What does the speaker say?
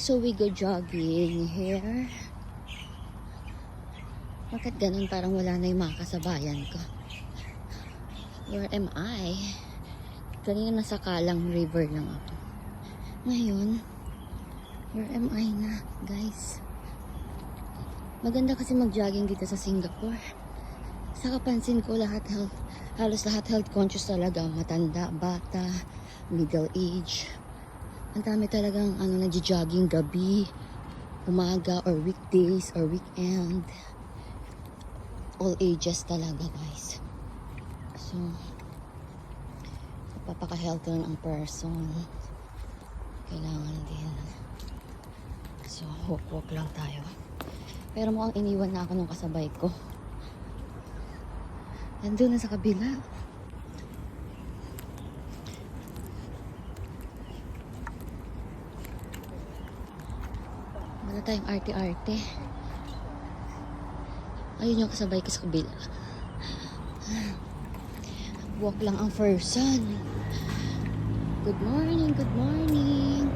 So we go jogging here. Bakit ganun? Parang wala na yung mga kasabayan ko. Where am I? Kanina nasa Kalang River lang ako. Ngayon, where am I na, guys? Maganda kasi mag-jogging dito sa Singapore. Sa kapansin ko, halos lahat health conscious talaga. Matanda, bata, middle age. Ang dami talagang nagjo-jogging gabi, umaga, or weekdays, or weekend. All ages talaga, guys. So, papaka-healthy ng person. Kailangan din. So, walk lang tayo. Pero mukhang iniwan na ako ng kasabay ko. Nandun na sa kabila. Wala tayong arte-arte. Ayun yung kasabay ko sa kabila. Walk lang ang person. Good morning, good morning.